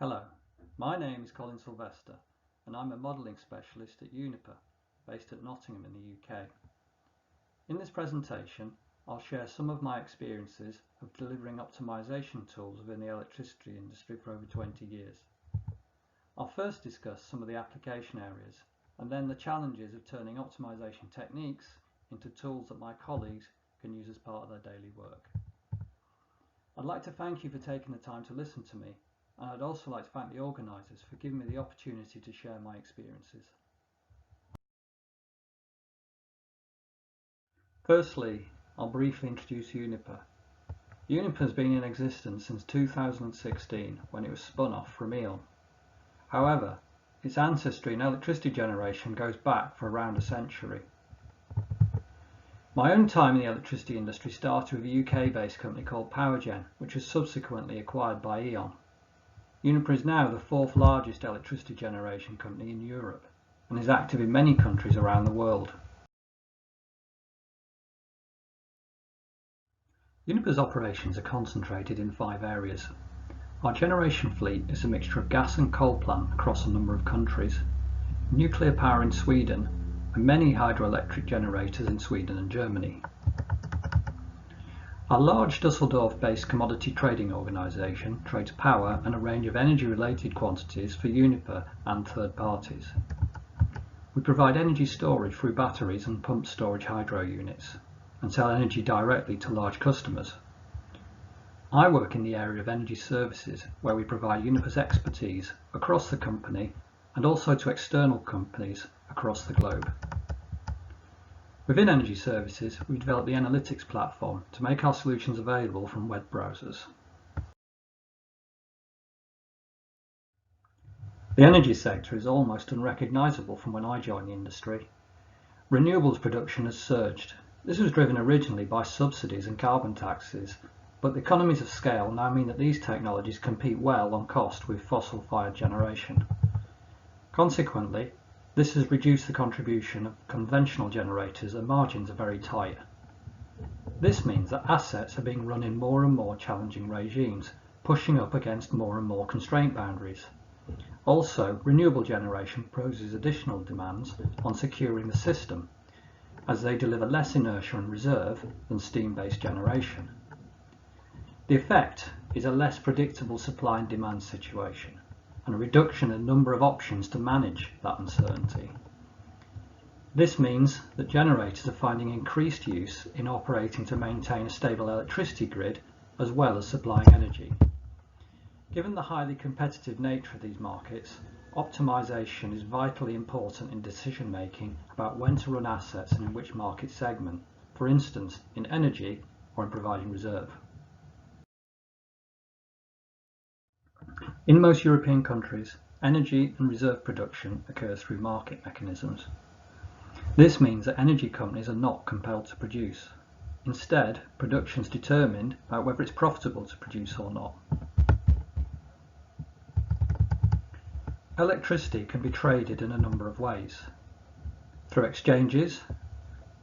Hello, my name is Colin Silvester and I'm a modelling specialist at Uniper, based at Nottingham in the UK. In this presentation, I'll share some of my experiences of delivering optimisation tools within the electricity industry for over 20 years. I'll first discuss some of the application areas and then the challenges of turning optimisation techniques into tools that my colleagues can use as part of their daily work. I'd like to thank you for taking the time to listen to me, and I'd also like to thank the organisers for giving me the opportunity to share my experiences. Firstly, I'll briefly introduce Uniper. Uniper has been in existence since 2016 when it was spun off from E.ON. However, its ancestry in electricity generation goes back for around a century. My own time in the electricity industry started with a UK-based company called Powergen, which was subsequently acquired by E.ON. Uniper is now the fourth largest electricity generation company in Europe and is active in many countries around the world. Uniper's operations are concentrated in 5 areas. Our generation fleet is a mixture of gas and coal plant across a number of countries, nuclear power in Sweden, and many hydroelectric generators in Sweden and Germany. Our large Dusseldorf-based commodity trading organisation trades power and a range of energy-related quantities for Uniper and third parties. We provide energy storage through batteries and pumped storage hydro units and sell energy directly to large customers. I work in the area of energy services, where we provide Uniper's expertise across the company and also to external companies across the globe. Within energy services, we developed the analytics platform to make our solutions available from web browsers. The energy sector is almost unrecognisable from when I joined the industry. Renewables production has surged. This was driven originally by subsidies and carbon taxes, but the economies of scale now mean that these technologies compete well on cost with fossil-fired generation. Consequently, this has reduced the contribution of conventional generators and margins are very tight. This means that assets are being run in more and more challenging regimes, pushing up against more and more constraint boundaries. Also, renewable generation poses additional demands on securing the system, as they deliver less inertia and reserve than steam-based generation. The effect is a less predictable supply and demand situation, and a reduction in the number of options to manage that uncertainty. This means that generators are finding increased use in operating to maintain a stable electricity grid as well as supplying energy. Given the highly competitive nature of these markets, optimisation is vitally important in decision making about when to run assets and in which market segment, for instance in energy or in providing reserve. In most European countries, energy and reserve production occurs through market mechanisms. This means that energy companies are not compelled to produce. Instead, production is determined by whether it's profitable to produce or not. Electricity can be traded in a number of ways. Through exchanges,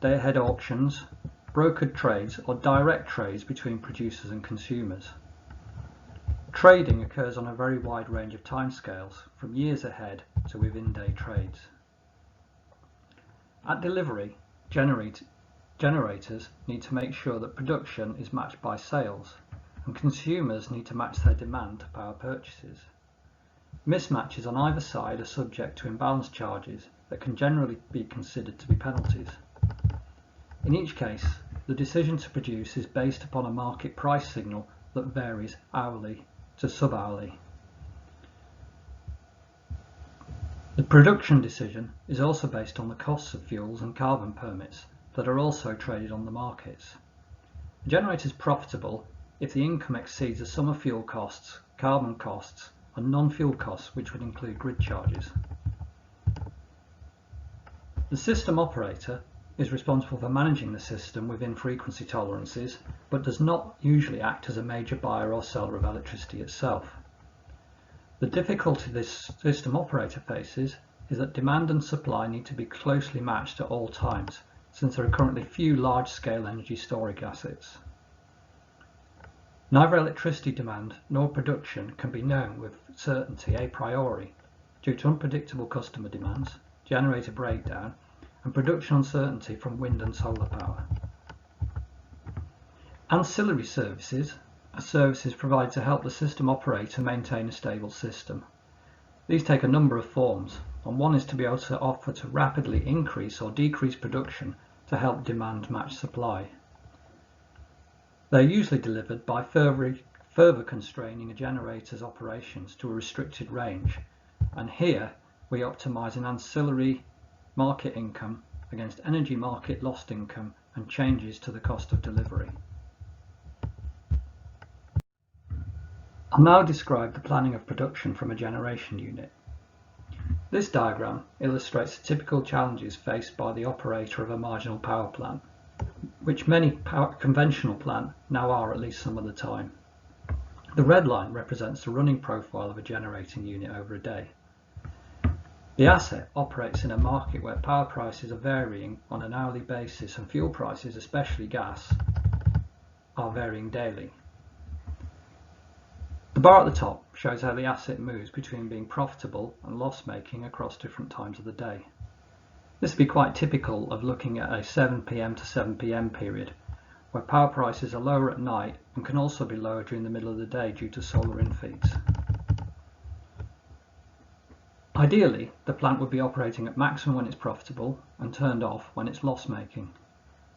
day-ahead auctions, brokered trades or direct trades between producers and consumers. Trading occurs on a very wide range of timescales, from years ahead to within-day trades. At delivery, generators need to make sure that production is matched by sales, and consumers need to match their demand to power purchases. Mismatches on either side are subject to imbalance charges that can generally be considered to be penalties. In each case, the decision to produce is based upon a market price signal that varies hourly to sub-hourly. The production decision is also based on the costs of fuels and carbon permits that are also traded on the markets. A generator is profitable if the income exceeds the sum of fuel costs, carbon costs and non-fuel costs, which would include grid charges. The system operator is responsible for managing the system within frequency tolerances, but does not usually act as a major buyer or seller of electricity itself. The difficulty this system operator faces is that demand and supply need to be closely matched at all times, since there are currently few large-scale energy storage assets. Neither electricity demand nor production can be known with certainty a priori due to unpredictable customer demands, generator breakdown, and production uncertainty from wind and solar power. Ancillary services are services provided to help the system operator maintain a stable system. These take a number of forms, and one is to be able to offer to rapidly increase or decrease production to help demand match supply. They are usually delivered by further constraining a generator's operations to a restricted range, and here we optimize an ancillary market income against energy market lost income and changes to the cost of delivery. I'll now describe the planning of production from a generation unit. This diagram illustrates the typical challenges faced by the operator of a marginal power plant, which many conventional plants now are at least some of the time. The red line represents the running profile of a generating unit over a day. The asset operates in a market where power prices are varying on an hourly basis and fuel prices, especially gas, are varying daily. The bar at the top shows how the asset moves between being profitable and loss-making across different times of the day. This would be quite typical of looking at a 7 p.m. to 7 p.m. period, where power prices are lower at night and can also be lower during the middle of the day due to solar infeeds. Ideally, the plant would be operating at maximum when it's profitable and turned off when it's loss-making.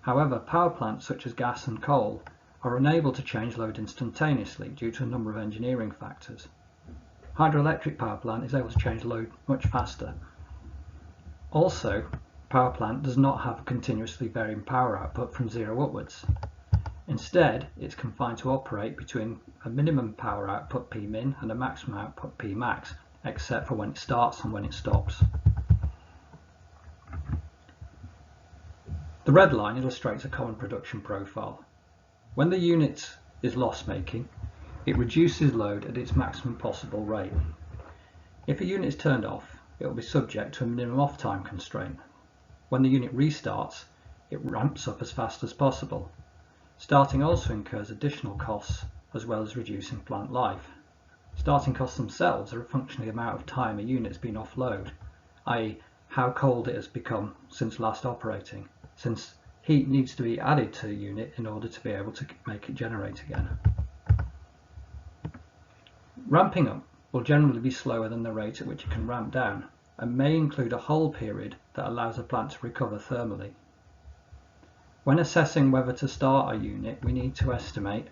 However, power plants such as gas and coal are unable to change load instantaneously due to a number of engineering factors. Hydroelectric power plant is able to change load much faster. Also, power plant does not have continuously varying power output from zero upwards. Instead, it's confined to operate between a minimum power output Pmin and a maximum output Pmax, except for when it starts and when it stops. The red line illustrates a common production profile. When the unit is loss-making, it reduces load at its maximum possible rate. If a unit is turned off, it will be subject to a minimum off-time constraint. When the unit restarts, it ramps up as fast as possible. Starting also incurs additional costs as well as reducing plant life. Starting costs themselves are a function of the amount of time a unit has been off load, i.e. how cold it has become since last operating, since heat needs to be added to the unit in order to be able to make it generate again. Ramping up will generally be slower than the rate at which it can ramp down, and may include a hold period that allows the plant to recover thermally. When assessing whether to start a unit, we need to estimate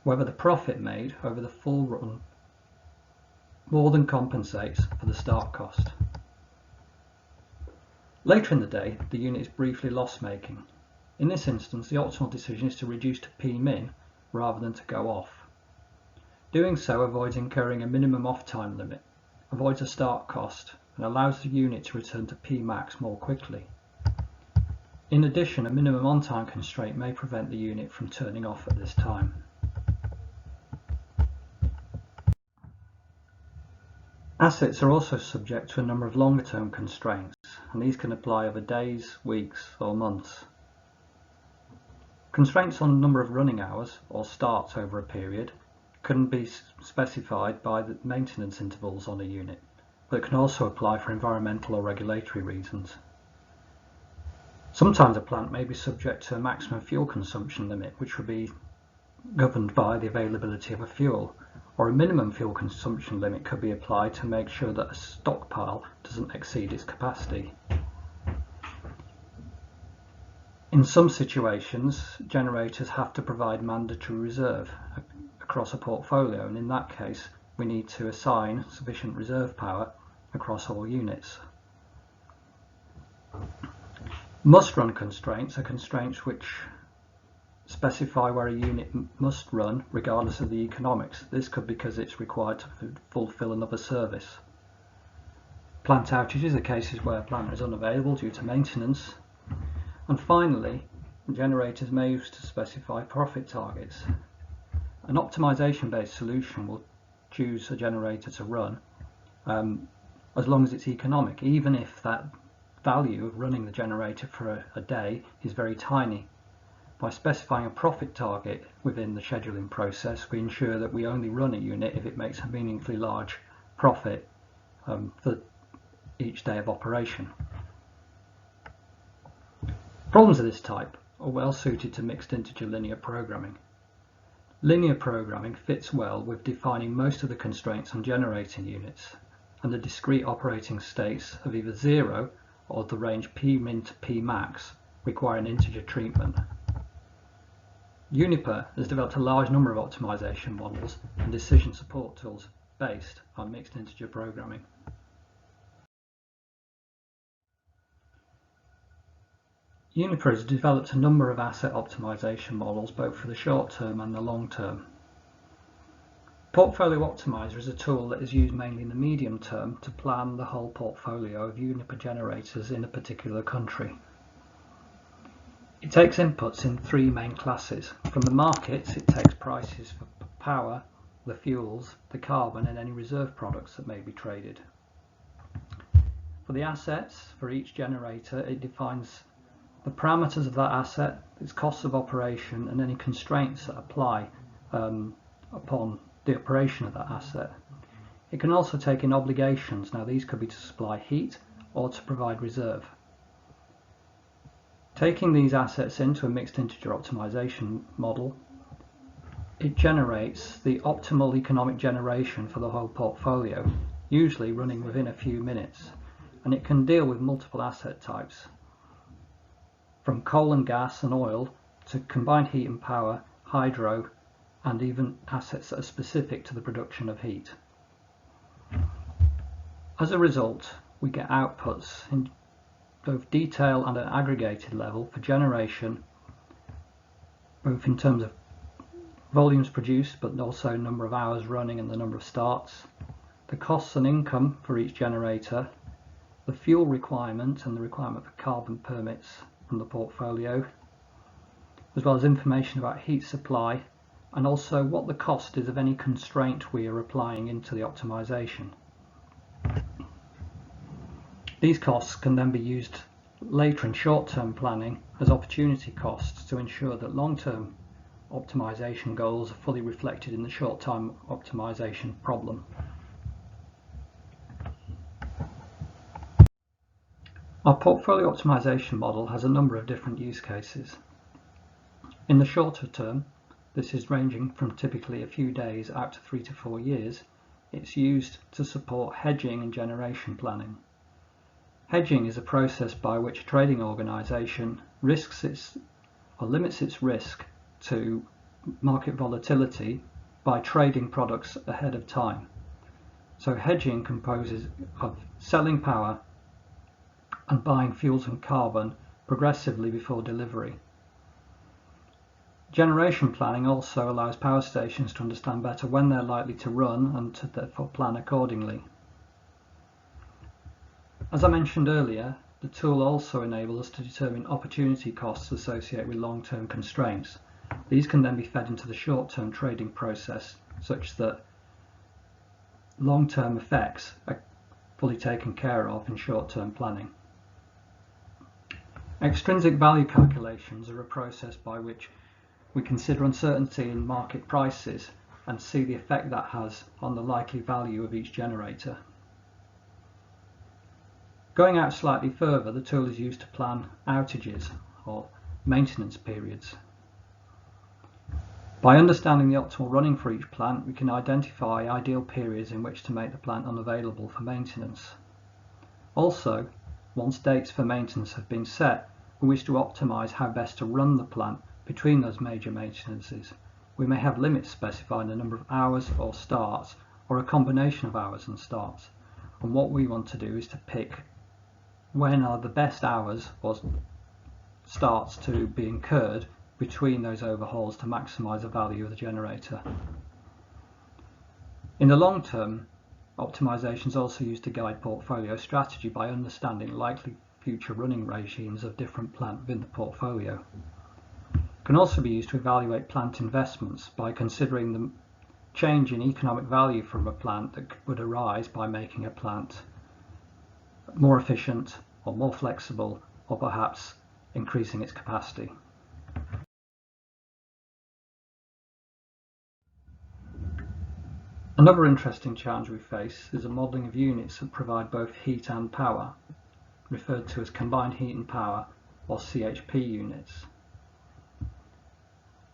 whether the profit made over the full run more than compensates for the start cost. Later in the day, the unit is briefly loss-making. In this instance, the optimal decision is to reduce to Pmin rather than to go off. Doing so avoids incurring a minimum off-time limit, avoids a start cost, and allows the unit to return to Pmax more quickly. In addition, a minimum on-time constraint may prevent the unit from turning off at this time. Assets are also subject to a number of longer-term constraints, and these can apply over days, weeks, or months. Constraints on the number of running hours, or starts over a period, can be specified by the maintenance intervals on a unit, but can also apply for environmental or regulatory reasons. Sometimes a plant may be subject to a maximum fuel consumption limit, which would be governed by the availability of a fuel, or a minimum fuel consumption limit could be applied to make sure that a stockpile doesn't exceed its capacity. In some situations, generators have to provide mandatory reserve across a portfolio, and in that case we need to assign sufficient reserve power across all units. Must-run constraints are constraints which specify where a unit must run regardless of the economics. This could be because it's required to fulfill another service. Plant outages are cases where a plant is unavailable due to maintenance. And finally, generators may use to specify profit targets. An optimization-based solution will choose a generator to run as long as it's economic, even if that value of running the generator for a day is very tiny. By specifying a profit target within the scheduling process, we ensure that we only run a unit if it makes a meaningfully large profit for each day of operation. Problems of this type are well suited to mixed integer linear programming. Linear programming fits well with defining most of the constraints on generating units, and the discrete operating states of either 0 or the range pmin to pmax require an integer treatment. Uniper has developed a large number of optimization models and decision support tools based on mixed integer programming. Uniper has developed a number of asset optimization models both for the short term and the long term. Portfolio Optimizer is a tool that is used mainly in the medium term to plan the whole portfolio of Uniper generators in a particular country. It takes inputs in three main classes. From the markets, it takes prices for power, the fuels, the carbon, and any reserve products that may be traded. For the assets, for each generator, it defines the parameters of that asset, its costs of operation, and any constraints that apply upon the operation of that asset. It can also take in obligations. Now, these could be to supply heat or to provide reserve. Taking these assets into a mixed integer optimization model, it generates the optimal economic generation for the whole portfolio, usually running within a few minutes, and it can deal with multiple asset types, from coal and gas and oil to combined heat and power, hydro, and even assets that are specific to the production of heat. As a result, we get outputs in both detail and at aggregated level for generation, both in terms of volumes produced but also number of hours running and the number of starts, the costs and income for each generator, the fuel requirement and the requirement for carbon permits from the portfolio, as well as information about heat supply and also what the cost is of any constraint we are applying into the optimization. These costs can then be used later in short-term planning as opportunity costs to ensure that long-term optimization goals are fully reflected in the short-term optimization problem. Our portfolio optimization model has a number of different use cases. In the shorter term, this is ranging from typically a few days out to 3 to 4 years, it's used to support hedging and generation planning. Hedging is a process by which a trading organisation limits its risk to market volatility by trading products ahead of time. So hedging composes of selling power and buying fuels and carbon progressively before delivery. Generation planning also allows power stations to understand better when they're likely to run and to therefore plan accordingly. As I mentioned earlier, the tool also enables us to determine opportunity costs associated with long-term constraints. These can then be fed into the short-term trading process such that long-term effects are fully taken care of in short-term planning. Extrinsic value calculations are a process by which we consider uncertainty in market prices and see the effect that has on the likely value of each generator. Going out slightly further, the tool is used to plan outages or maintenance periods. By understanding the optimal running for each plant, we can identify ideal periods in which to make the plant unavailable for maintenance. Also, once dates for maintenance have been set, we wish to optimize how best to run the plant between those major maintenances. We may have limits specifying the number of hours or starts, or a combination of hours and starts. And what we want to do is to pick when are the best hours or starts to be incurred between those overhauls to maximize the value of the generator. In the long term, optimization is also used to guide portfolio strategy by understanding likely future running regimes of different plant within the portfolio. It can also be used to evaluate plant investments by considering the change in economic value from a plant that would arise by making a plant more efficient or more flexible, or perhaps increasing its capacity. Another interesting challenge we face is the modelling of units that provide both heat and power, referred to as combined heat and power, or CHP units.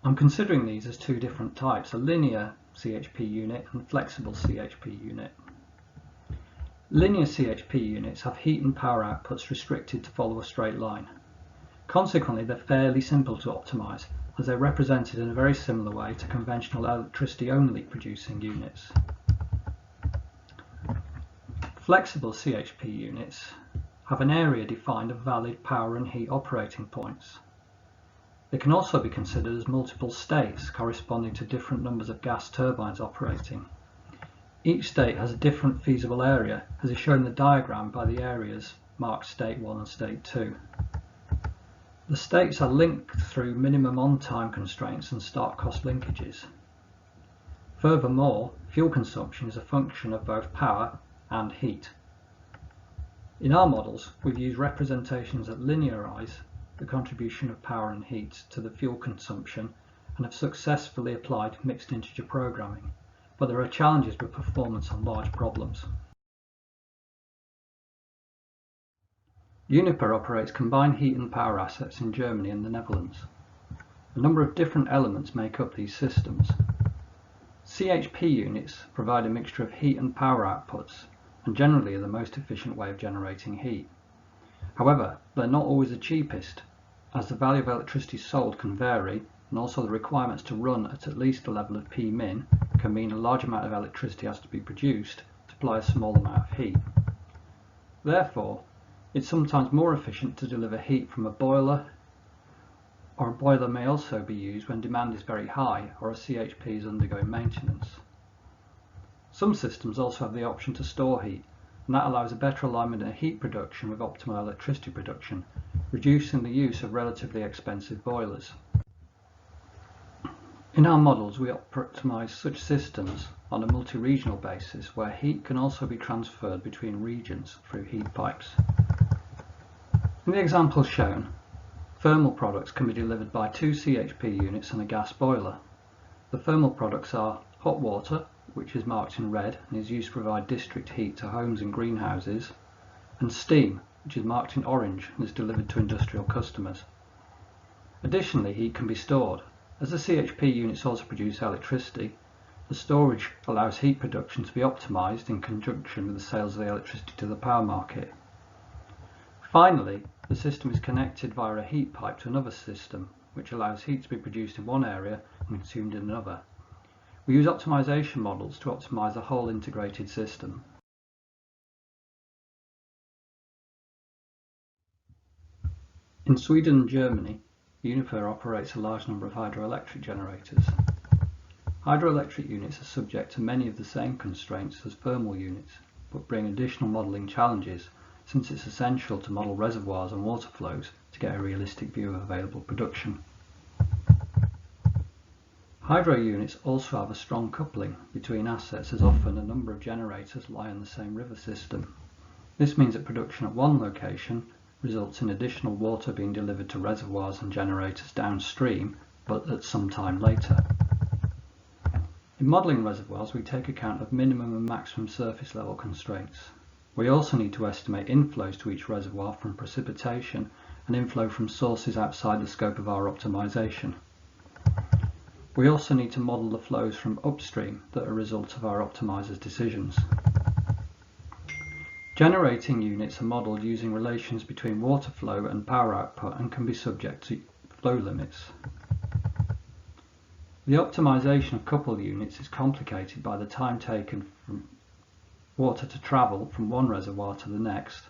I'm considering these as two different types, a linear CHP unit and flexible CHP unit. Linear CHP units have heat and power outputs restricted to follow a straight line. Consequently, they're fairly simple to optimise, as they're represented in a very similar way to conventional electricity-only producing units. Flexible CHP units have an area defined of valid power and heat operating points. They can also be considered as multiple states corresponding to different numbers of gas turbines operating. Each state has a different feasible area, as is shown in the diagram by the areas marked State 1 and State 2. The states are linked through minimum on-time constraints and start cost linkages. Furthermore, fuel consumption is a function of both power and heat. In our models, we've used representations that linearise the contribution of power and heat to the fuel consumption and have successfully applied mixed integer programming, but there are challenges with performance on large problems. Uniper operates combined heat and power assets in Germany and the Netherlands. A number of different elements make up these systems. CHP units provide a mixture of heat and power outputs and generally are the most efficient way of generating heat. However, they're not always the cheapest, as the value of electricity sold can vary, and also the requirements to run at least the level of P-min can mean a large amount of electricity has to be produced to supply a small amount of heat. Therefore, it's sometimes more efficient to deliver heat from a boiler, or a boiler may also be used when demand is very high or a CHP is undergoing maintenance. Some systems also have the option to store heat, and that allows a better alignment of heat production with optimal electricity production, reducing the use of relatively expensive boilers. In our models, we optimise such systems on a multi-regional basis where heat can also be transferred between regions through heat pipes. In the example shown, thermal products can be delivered by two CHP units and a gas boiler. The thermal products are hot water, which is marked in red and is used to provide district heat to homes and greenhouses, and steam, which is marked in orange and is delivered to industrial customers. Additionally, heat can be stored. As the CHP units also produce electricity, the storage allows heat production to be optimised in conjunction with the sales of the electricity to the power market. Finally, the system is connected via a heat pipe to another system, which allows heat to be produced in one area and consumed in another. We use optimisation models to optimise the whole integrated system. In Sweden and Germany, Uniper operates a large number of hydroelectric generators. Hydroelectric units are subject to many of the same constraints as thermal units, but bring additional modelling challenges, since it's essential to model reservoirs and water flows to get a realistic view of available production. Hydro units also have a strong coupling between assets, as often a number of generators lie on the same river system. This means that production at one location results in additional water being delivered to reservoirs and generators downstream, but at some time later. In modelling reservoirs, we take account of minimum and maximum surface level constraints. We also need to estimate inflows to each reservoir from precipitation and inflow from sources outside the scope of our optimisation. We also need to model the flows from upstream that are a result of our optimiser's decisions. Generating units are modelled using relations between water flow and power output and can be subject to flow limits. The optimisation of coupled units is complicated by the time taken from water to travel from one reservoir to the next,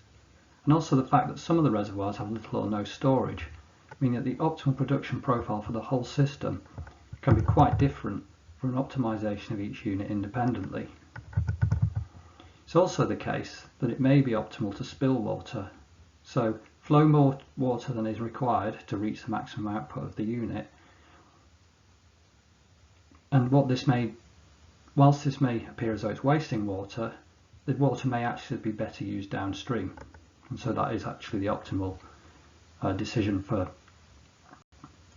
and also the fact that some of the reservoirs have little or no storage, meaning that the optimal production profile for the whole system can be quite different from an optimisation of each unit independently. It's also the case that it may be optimal to spill water, so flow more water than is required to reach the maximum output of the unit, and whilst this may appear as though it's wasting water, the water may actually be better used downstream, and so that is actually the optimal decision for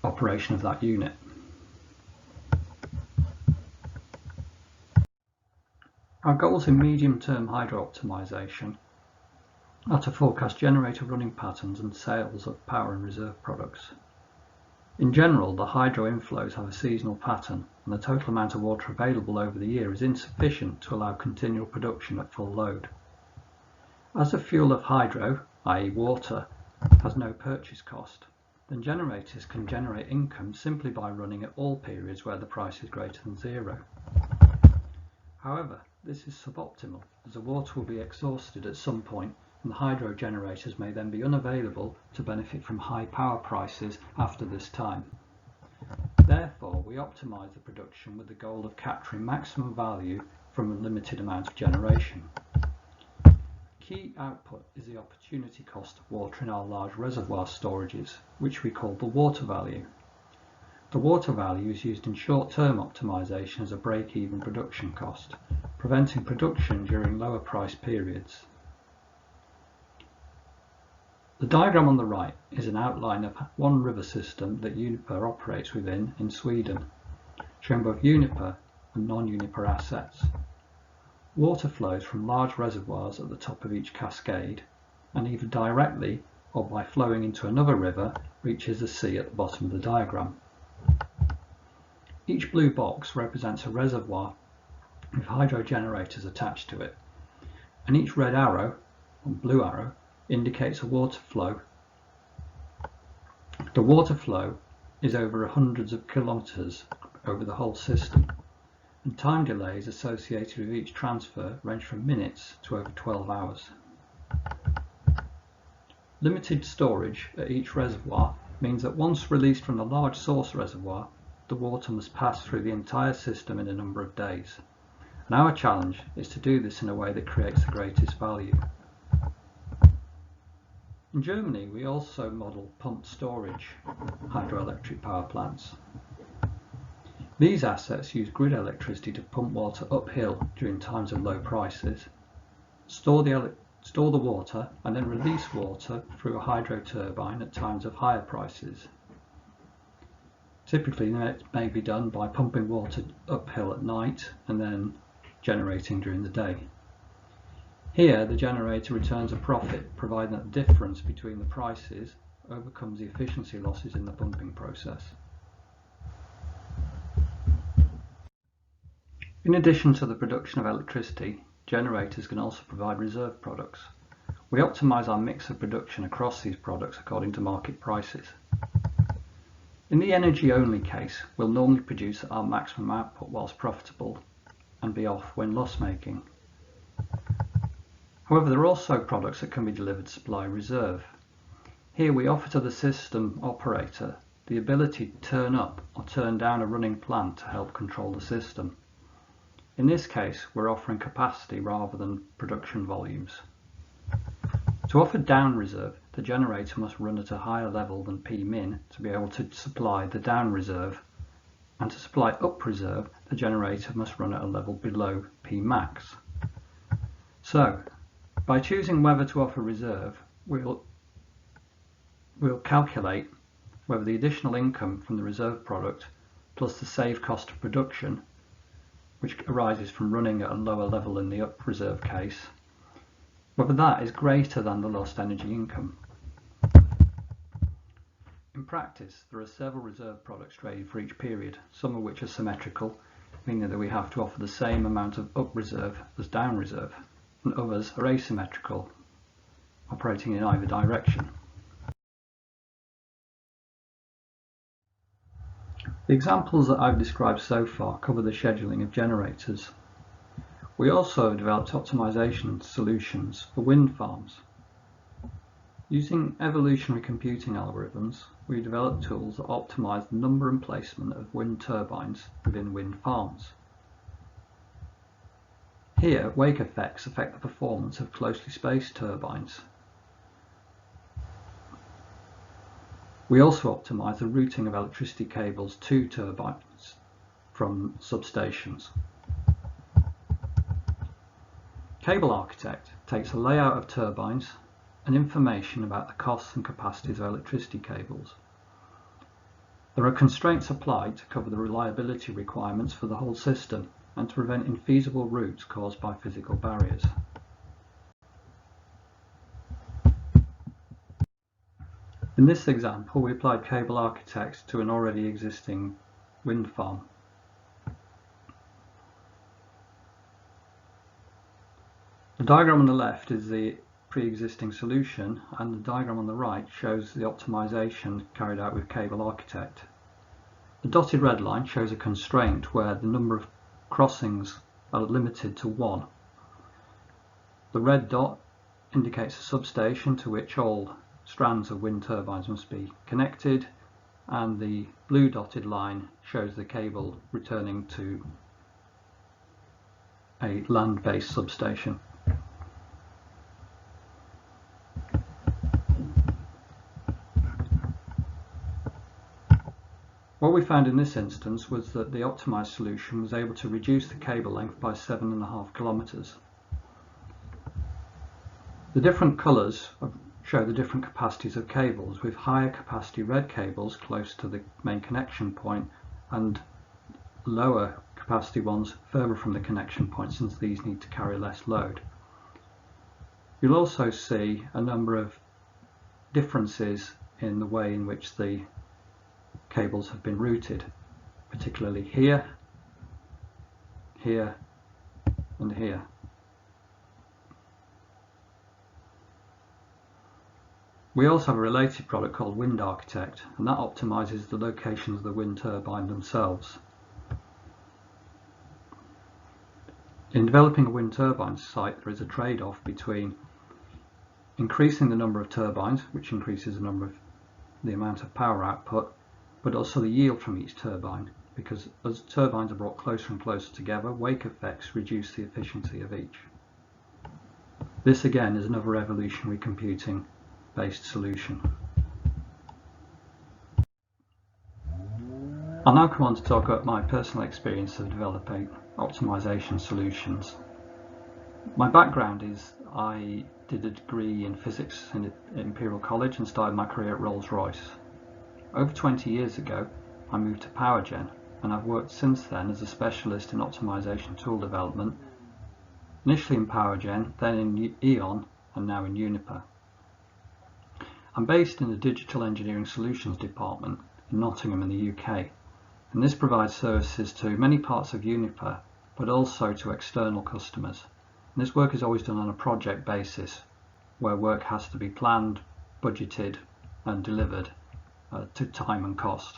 operation of that unit. Our goals in medium-term hydro optimisation are to forecast generator running patterns and sales of power and reserve products. In general, the hydro inflows have a seasonal pattern, and the total amount of water available over the year is insufficient to allow continual production at full load. As the fuel of hydro, i.e. water, has no purchase cost, then generators can generate income simply by running at all periods where the price is greater than zero. However, this is suboptimal, as the water will be exhausted at some point, and the hydro generators may then be unavailable to benefit from high power prices after this time. Therefore, we optimise the production with the goal of capturing maximum value from a limited amount of generation. Key output is the opportunity cost of water in our large reservoir storages, which we call the water value. The water value is used in short-term optimisation as a break-even production cost, preventing production during lower price periods. The diagram on the right is an outline of one river system that Uniper operates within in Sweden, showing both Uniper and non-Uniper assets. Water flows from large reservoirs at the top of each cascade, and either directly or by flowing into another river reaches the sea at the bottom of the diagram. Each blue box represents a reservoir with hydro generators attached to it, and each red arrow, or blue arrow, indicates a water flow. The water flow is over hundreds of kilometres over the whole system, and time delays associated with each transfer range from minutes to over 12 hours. Limited storage at each reservoir means that once released from the large source reservoir, the water must pass through the entire system in a number of days. And our challenge is to do this in a way that creates the greatest value. In Germany, we also model pumped storage hydroelectric power plants. These assets use grid electricity to pump water uphill during times of low prices, store the water, and then release water through a hydro turbine at times of higher prices. Typically, it may be done by pumping water uphill at night and then generating during the day. Here, the generator returns a profit, providing that the difference between the prices overcomes the efficiency losses in the pumping process. In addition to the production of electricity, generators can also provide reserve products. We optimise our mix of production across these products according to market prices. In the energy-only case, we'll normally produce at our maximum output whilst profitable and be off when loss-making. However, there are also products that can be delivered to supply reserve. Here we offer to the system operator the ability to turn up or turn down a running plant to help control the system. In this case, we're offering capacity rather than production volumes. To offer down reserve, the generator must run at a higher level than P-min to be able to supply the down reserve, and to supply up reserve, the generator must run at a level below P-max. So, by choosing whether to offer reserve, we'll calculate whether the additional income from the reserve product plus the saved cost of production, which arises from running at a lower level in the up reserve case, whether that is greater than the lost energy income. In practice, there are several reserve products traded for each period, some of which are symmetrical, meaning that we have to offer the same amount of up reserve as down reserve, and others are asymmetrical, operating in either direction. The examples that I've described so far cover the scheduling of generators. We also have developed optimization solutions for wind farms. Using evolutionary computing algorithms, we developed tools that optimize the number and placement of wind turbines within wind farms. Here, wake effects affect the performance of closely spaced turbines. We also optimize the routing of electricity cables to turbines from substations. Cable Architect takes a layout of turbines and information about the costs and capacities of electricity cables. There are constraints applied to cover the reliability requirements for the whole system, and to prevent infeasible routes caused by physical barriers. In this example, we applied cable architects to an already existing wind farm. The diagram on the left is the pre-existing solution, and the diagram on the right shows the optimization carried out with cable architect. The dotted red line shows a constraint where the number of crossings are limited to 1. The red dot indicates a substation to which all strands of wind turbines must be connected, and the blue dotted line shows the cable returning to a land-based substation. What we found in this instance was that the optimized solution was able to reduce the cable length by 7.5 kilometers. The different colours show the different capacities of cables, with higher capacity red cables close to the main connection point and lower capacity ones further from the connection point, since these need to carry less load. You'll also see a number of differences in the way in which the cables have been routed, particularly here, here and here. We also have a related product called Wind Architect, and that optimizes the locations of the wind turbine themselves. In developing a wind turbine site, there is a trade-off between increasing the number of turbines, which increases the amount of power output, but also the yield from each turbine, because as turbines are brought closer and closer together, wake effects reduce the efficiency of each. This again is another evolutionary computing based solution. I'll now come on to talk about my personal experience of developing optimization solutions. My background is I did a degree in physics in Imperial College and started my career at Rolls-Royce. Over 20 years ago, I moved to PowerGen, and I've worked since then as a specialist in optimization tool development, initially in PowerGen, then in E.ON, and now in Uniper. I'm based in the Digital Engineering Solutions department in Nottingham in the UK, and this provides services to many parts of Uniper, but also to external customers. And this work is always done on a project basis, where work has to be planned, budgeted and delivered to time and cost.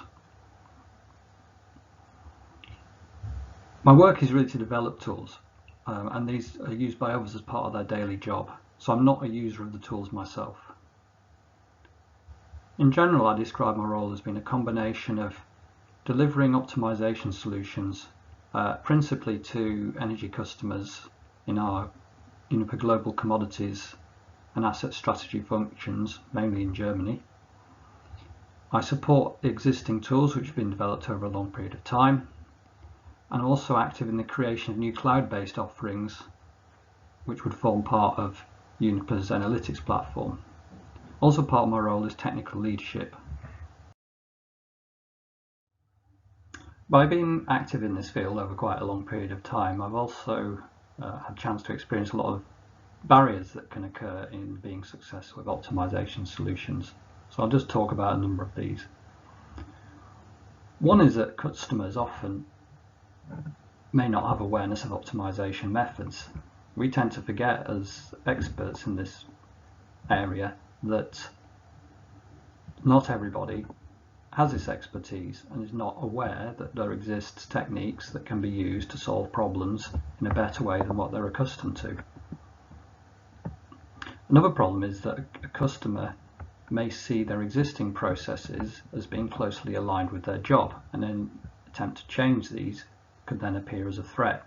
My work is really to develop tools, and these are used by others as part of their daily job, so I'm not a user of the tools myself. In general, I describe my role as being a combination of delivering optimization solutions principally to energy customers in our Uniper Global Commodities and Asset Strategy functions, mainly in Germany. I support the existing tools which have been developed over a long period of time, and I'm also active in the creation of new cloud-based offerings which would form part of Uniper's analytics platform. Also part of my role is technical leadership. By being active in this field over quite a long period of time, I've also had a chance to experience a lot of barriers that can occur in being successful with optimization solutions. So I'll just talk about a number of these. One is that customers often may not have awareness of optimization methods. We tend to forget, as experts in this area, that not everybody has this expertise and is not aware that there exists techniques that can be used to solve problems in a better way than what they're accustomed to. Another problem is that a customer may see their existing processes as being closely aligned with their job, and then attempt to change these could then appear as a threat.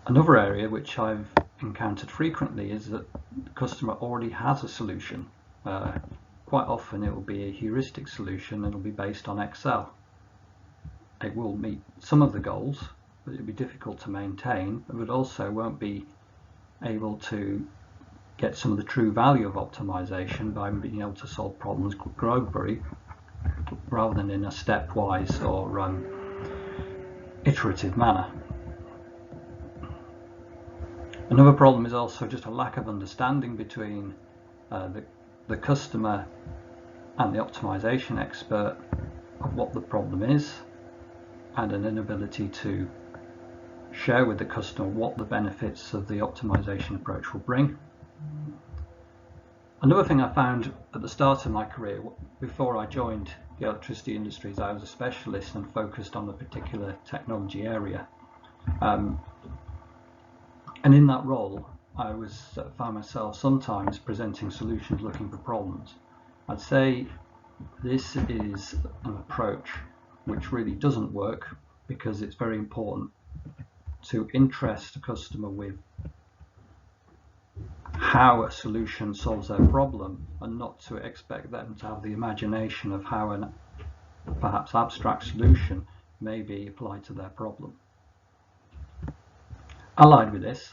Another area which I've encountered frequently is that the customer already has a solution. Quite often it will be a heuristic solution and it will be based on Excel. It will meet some of the goals, but it will be difficult to maintain, but also won't be able to get some of the true value of optimization by being able to solve problems globally rather than in a stepwise or iterative manner. Another problem is also just a lack of understanding between the customer and the optimization expert of what the problem is, and an inability to share with the customer what the benefits of the optimization approach will bring. Another thing I found at the start of my career, before I joined the electricity industry, is I was a specialist and focused on a particular technology area. And in that role, I found myself sometimes presenting solutions looking for problems. I'd say this is an approach which really doesn't work, because it's very important to interest the customer with how a solution solves their problem, and not to expect them to have the imagination of how an perhaps abstract solution may be applied to their problem. Allied with this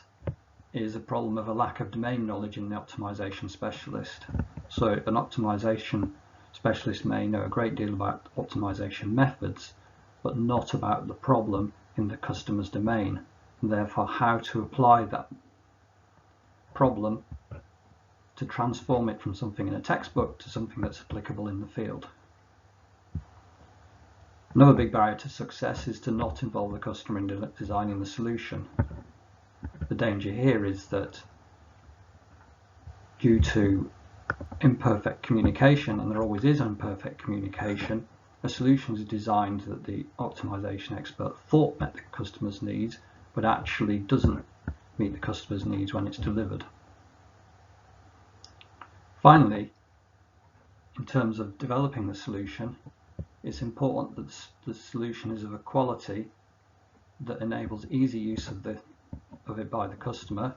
is a problem of a lack of domain knowledge in the optimization specialist. So an optimization specialist may know a great deal about optimization methods, but not about the problem in the customer's domain, and therefore how to apply that problem to transform it from something in a textbook to something that's applicable in the field. Another big barrier to success is to not involve the customer in designing the solution. The danger here is that due to imperfect communication, and there always is imperfect communication, a solution is designed that the optimization expert thought met the customer's needs, but actually doesn't meet the customer's needs when it's delivered. Finally, in terms of developing the solution, it's important that the solution is of a quality that enables easy use of it by the customer,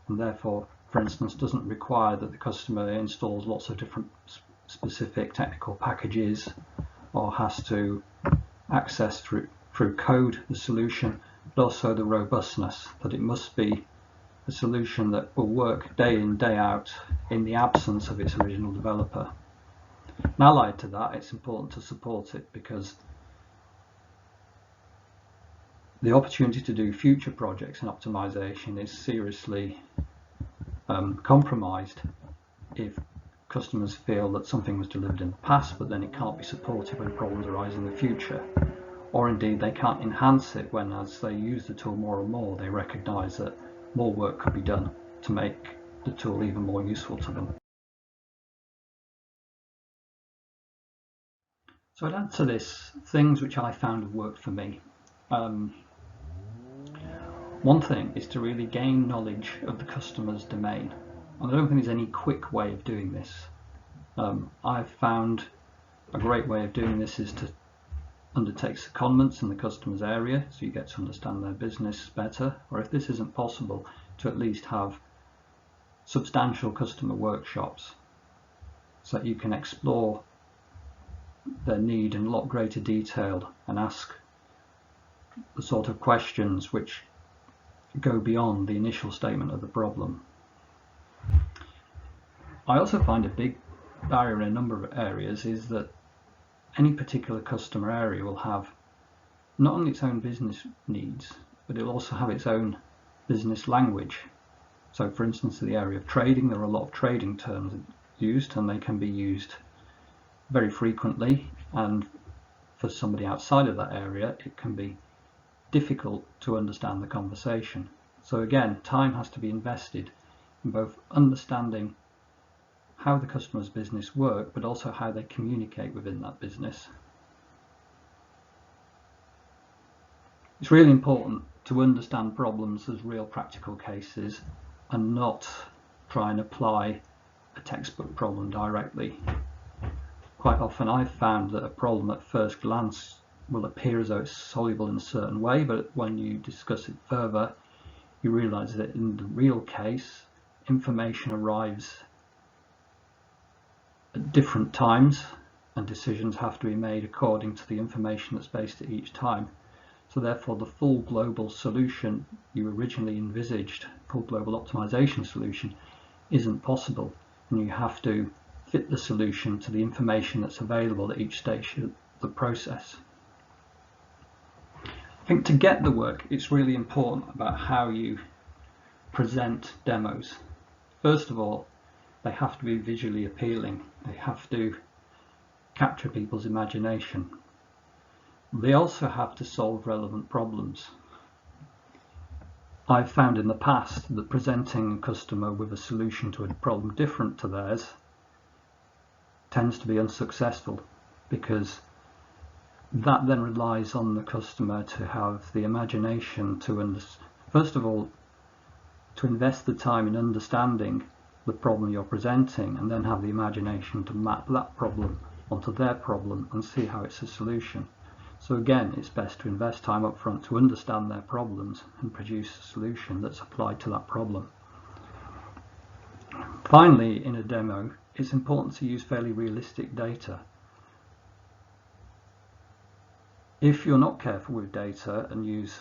and therefore, for instance, doesn't require that the customer installs lots of different specific technical packages or has to access through code the solution, but also the robustness, that it must be a solution that will work day in, day out in the absence of its original developer. And allied to that, it's important to support it, because the opportunity to do future projects in optimization is seriously compromised if customers feel that something was delivered in the past, but then it can't be supported when problems arise in the future, or indeed they can't enhance it when, as they use the tool more and more, they recognize that more work could be done to make the tool even more useful to them. So I'd add to this things which I found have worked for me. One thing is to really gain knowledge of the customer's domain. And I don't think there's any quick way of doing this. I've found a great way of doing this is to undertake secondments in the customer's area, so you get to understand their business better, or if this isn't possible, to at least have substantial customer workshops so that you can explore their need in a lot greater detail and ask the sort of questions which go beyond the initial statement of the problem. I also find a big barrier in a number of areas is that any particular customer area will have not only its own business needs, but it will also have its own business language. So for instance, in the area of trading, there are a lot of trading terms used, and they can be used very frequently, and for somebody outside of that area it can be difficult to understand the conversation. So again, time has to be invested in both understanding how the customer's business works, but also how they communicate within that business. It's really important to understand problems as real practical cases and not try and apply a textbook problem directly. Quite often I've found that a problem at first glance will appear as though it's soluble in a certain way, but when you discuss it further, you realize that in the real case, information arrives at different times and decisions have to be made according to the information that's based at each time. So therefore the full global solution you originally envisaged, full global optimization solution, isn't possible, and you have to fit the solution to the information that's available at each stage of the process. I think to get the work, it's really important about how you present demos. First of all, they have to be visually appealing. They have to capture people's imagination. They also have to solve relevant problems. I've found in the past that presenting a customer with a solution to a problem different to theirs tends to be unsuccessful, because that then relies on the customer to have the imagination to, first of all, to invest the time in understanding the problem you're presenting, and then have the imagination to map that problem onto their problem and see how it's a solution. So again, it's best to invest time up front to understand their problems and produce a solution that's applied to that problem. Finally, in a demo, it's important to use fairly realistic data. If you're not careful with data and use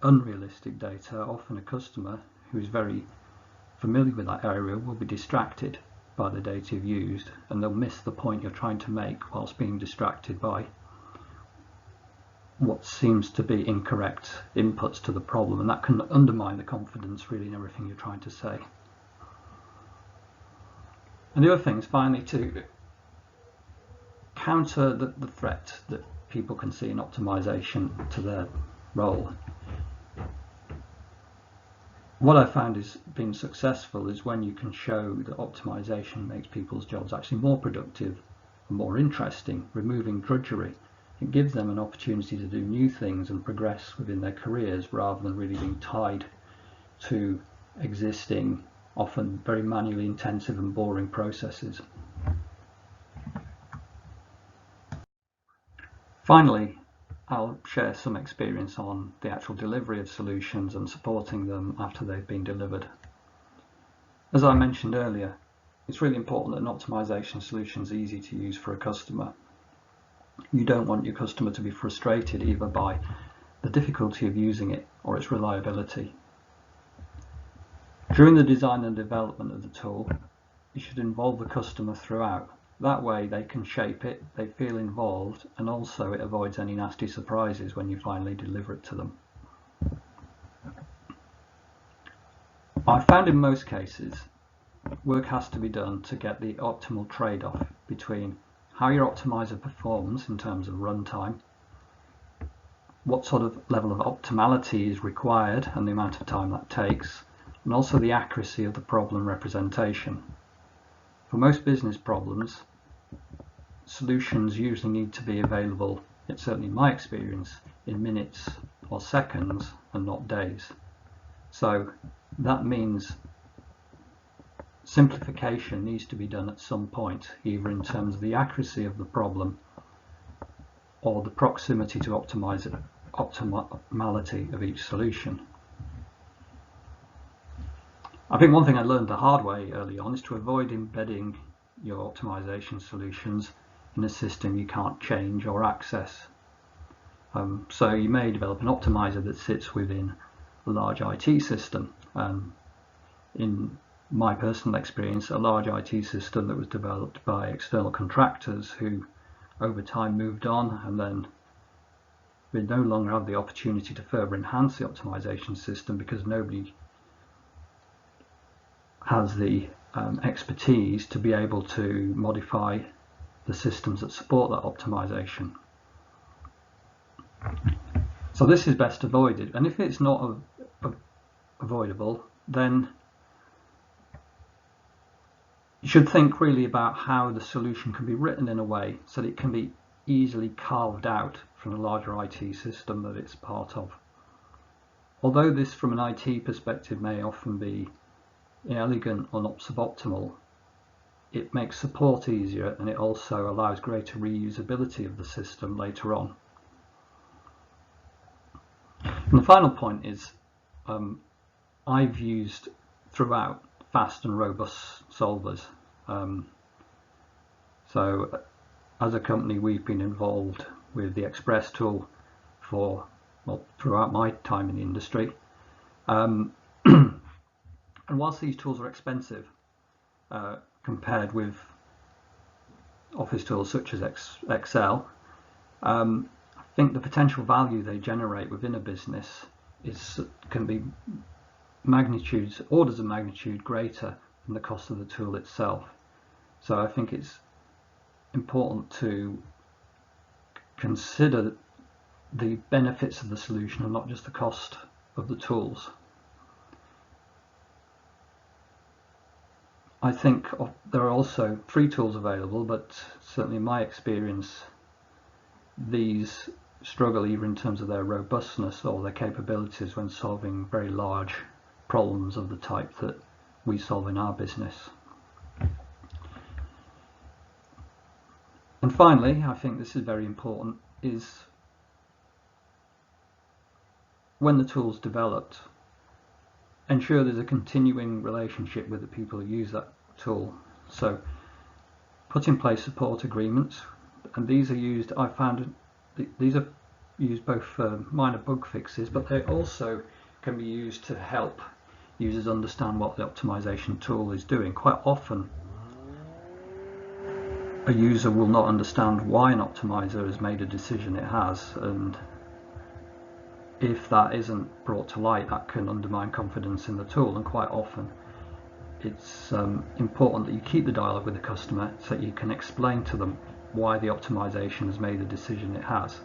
unrealistic data, often a customer who is very familiar with that area will be distracted by the data you've used, and they'll miss the point you're trying to make whilst being distracted by what seems to be incorrect inputs to the problem, and that can undermine the confidence really in everything you're trying to say. And the other thing is, finally, to counter the threat that people can see in optimization to their role. What I found is being successful is when you can show that optimization makes people's jobs actually more productive and more interesting, removing drudgery. It gives them an opportunity to do new things and progress within their careers, rather than really being tied to existing, often very manually intensive and boring processes. Finally, I'll share some experience on the actual delivery of solutions and supporting them after they've been delivered. As I mentioned earlier, it's really important that an optimization solution is easy to use for a customer. You don't want your customer to be frustrated either by the difficulty of using it or its reliability. During the design and development of the tool, you should involve the customer throughout. That way they can shape it, they feel involved, and also it avoids any nasty surprises when you finally deliver it to them. I found in most cases, work has to be done to get the optimal trade-off between how your optimizer performs in terms of runtime, what sort of level of optimality is required and the amount of time that takes, and also the accuracy of the problem representation. For most business problems, solutions usually need to be available, it's certainly in my experience, in minutes or seconds and not days. So that means simplification needs to be done at some point, either in terms of the accuracy of the problem or the proximity to optimality of each solution. I think one thing I learned the hard way early on is to avoid embedding your optimization solutions in a system you can't change or access. So you may develop an optimizer that sits within a large IT system. In my personal experience, a large IT system that was developed by external contractors who over time moved on, and then we no longer have the opportunity to further enhance the optimization system because nobody has the expertise to be able to modify the systems that support that optimization. So this is best avoided, and if it's not avoidable, then you should think really about how the solution can be written in a way so that it can be easily carved out from the larger IT system that it's part of. Although this from an IT perspective may often be inelegant or not suboptimal, it makes support easier, and it also allows greater reusability of the system later on. And the final point is I've used throughout fast and robust solvers. So as a company, we've been involved with the Express tool for, well, throughout my time in the industry. And whilst these tools are expensive compared with office tools such as Excel, I think the potential value they generate within a business can be orders of magnitude greater than the cost of the tool itself. So I think it's important to consider the benefits of the solution and not just the cost of the tools. I think there are also free tools available, but certainly in my experience these struggle either in terms of their robustness or their capabilities when solving very large problems of the type that we solve in our business. And finally, I think this is very important, is when the tool's developed, ensure there's a continuing relationship with the people who use that tool. So put in place support agreements, and these are used, I found these are used both for minor bug fixes, but they also can be used to help users understand what the optimization tool is doing. Quite often a user will not understand why an optimizer has made a decision it has, and if that isn't brought to light, that can undermine confidence in the tool. And quite often it's important that you keep the dialogue with the customer so that you can explain to them why the optimization has made the decision it has.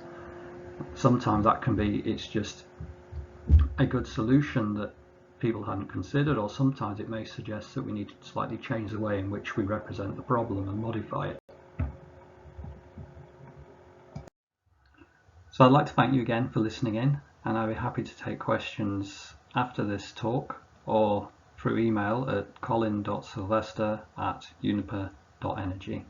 Sometimes that can be it's just a good solution that people hadn't considered, or sometimes it may suggest that we need to slightly change the way in which we represent the problem and modify it. So I'd like to thank you again for listening in, and I'll be happy to take questions after this talk or through email at colin.silvester@uniper.energy.